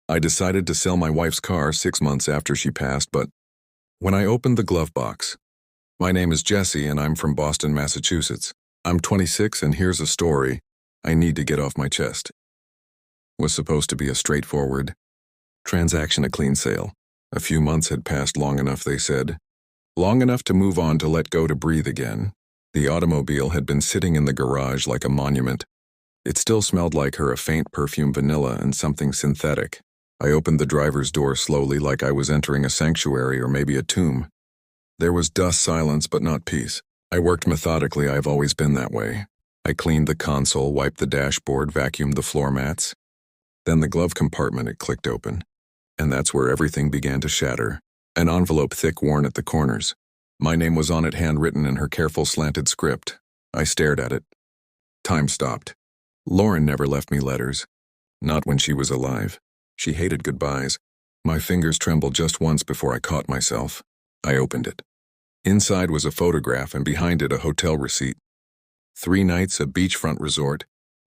I decided to sell my wife's car 6 months after she passed, but when I opened the glove box, my name is Jesse and I'm from Boston, Massachusetts. I'm 26 and here's a story I need to get off my chest. Was supposed to be a straightforward transaction, a clean sale. A few months had passed, long enough, they said. Long enough to move on, to let go, to breathe again. The automobile had been sitting in the garage like a monument. It still smelled like her, a faint perfume, vanilla and something synthetic. I opened the driver's door slowly, like I was entering a sanctuary or maybe a tomb. There was dust, silence, but not peace. I worked methodically. I've always been that way. I cleaned the console, wiped the dashboard, vacuumed the floor mats. Then the glove compartment, it clicked open. And that's where everything began to shatter. An envelope, thick, worn at the corners. My name was on it, handwritten in her careful slanted script. I stared at it. Time stopped. Lauren never left me letters. Not when she was alive. She hated goodbyes. My fingers trembled just once before I caught myself. I opened it. Inside was a photograph and behind it a hotel receipt. 3 nights, a beachfront resort.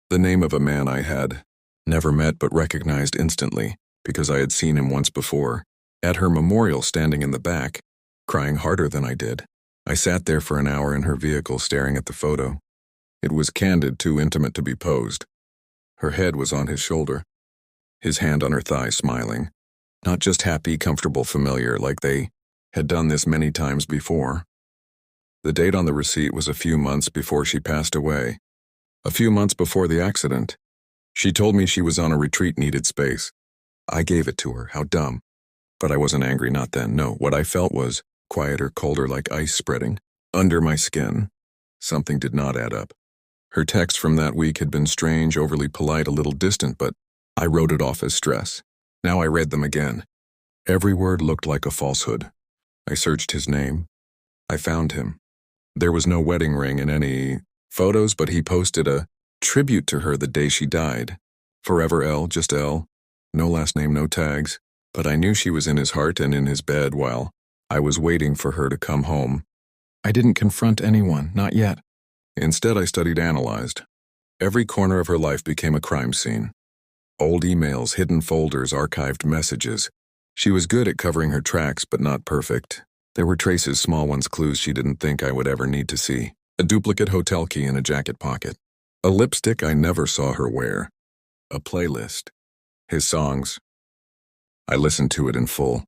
The name of a man I had never met but recognized instantly because I had seen him once before. At her memorial, standing in the back, crying harder than I did. I sat there for an hour in her vehicle staring at the photo. It was candid, too intimate to be posed. Her head was on his shoulder, his hand on her thigh, smiling. Not just happy, comfortable, familiar, like they had done this many times before. The date on the receipt was a few months before she passed away. A few months before the accident. She told me she was on a retreat, needed space. I gave it to her. How dumb. But I wasn't angry, not then. No, what I felt was quieter, colder, like ice spreading under my skin. Something did not add up. Her texts from that week had been strange, overly polite, a little distant, but I wrote it off as stress. Now I read them again. Every word looked like a falsehood. I searched his name. I found him. There was no wedding ring in any photos, but he posted a tribute to her the day she died. Forever L, just L. No last name, no tags. But I knew she was in his heart and in his bed while I was waiting for her to come home. I didn't confront anyone, not yet. Instead, I studied, analyzed. Every corner of her life became a crime scene. Old emails, hidden folders, archived messages. She was good at covering her tracks, but not perfect. There were traces, small ones, clues she didn't think I would ever need to see. A duplicate hotel key in a jacket pocket. A lipstick I never saw her wear. A playlist. His songs. I listened to it in full.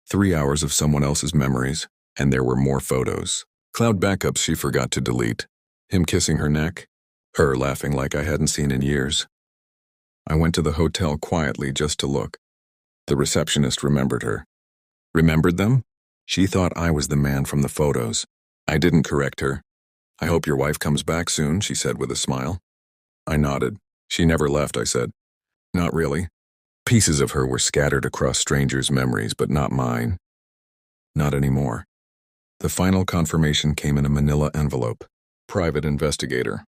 3 hours of someone else's memories, and there were more photos. Cloud backups she forgot to delete. Him kissing her neck. Her laughing like I hadn't seen in years. I went to the hotel quietly just to look. The receptionist remembered her. Remembered them? She thought I was the man from the photos. I didn't correct her. I hope your wife comes back soon, she said with a smile. I nodded. She never left, I said. Not really. Pieces of her were scattered across strangers' memories, but not mine. Not anymore. The final confirmation came in a manila envelope. Private investigator.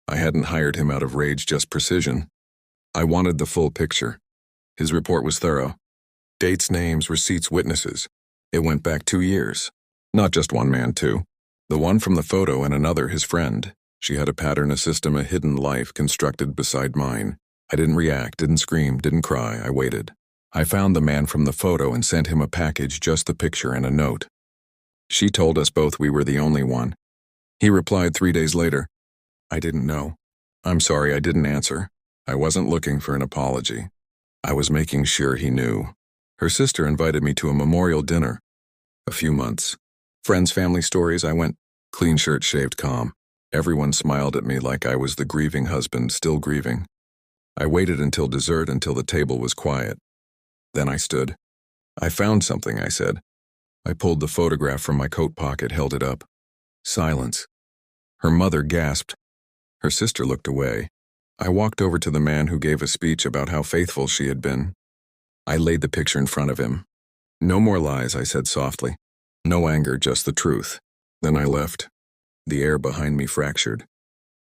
I hadn't hired him out of rage, just precision. I wanted the full picture. His report was thorough. Dates, names, receipts, witnesses. It went back 2 years. Not just one man, two. The one from the photo and another, his friend. She had a pattern, a system, a hidden life constructed beside mine. I didn't react, didn't scream, didn't cry. I waited. I found the man from the photo and sent him a package, just the picture and a note. She told us both we were the only one. He replied 3 days later. I didn't know. I'm sorry, I didn't answer. I wasn't looking for an apology. I was making sure he knew. Her sister invited me to a memorial dinner. A few months. Friends, family stories. I went. Clean shirt, shaved, calm. Everyone smiled at me like I was the grieving husband, still grieving. I waited until dessert, until the table was quiet. Then I stood. I found something, I said. I pulled the photograph from my coat pocket, held it up. Silence. Her mother gasped. Her sister looked away. I walked over to the man who gave a speech about how faithful she had been. I laid the picture in front of him. No more lies, I said softly. No anger, just the truth. Then I left. The air behind me fractured.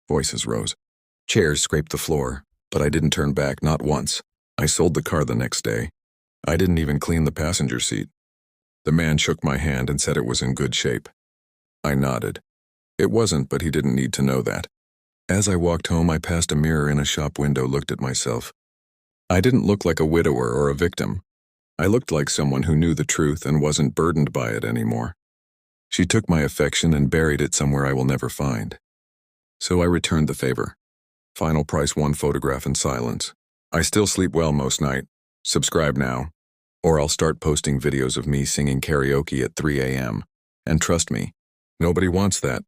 Voices rose. Chairs scraped the floor, but I didn't turn back, not once. I sold the car the next day. I didn't even clean the passenger seat. The man shook my hand and said it was in good shape. I nodded. It wasn't, but he didn't need to know that. As I walked home, I passed a mirror in a shop window, looked at myself. I didn't look like a widower or a victim. I looked like someone who knew the truth and wasn't burdened by it anymore. She took my affection and buried it somewhere I will never find. So I returned the favor. Final price, one photograph in silence. I still sleep well most night. Subscribe now, or I'll start posting videos of me singing karaoke at 3 a.m. And trust me, nobody wants that.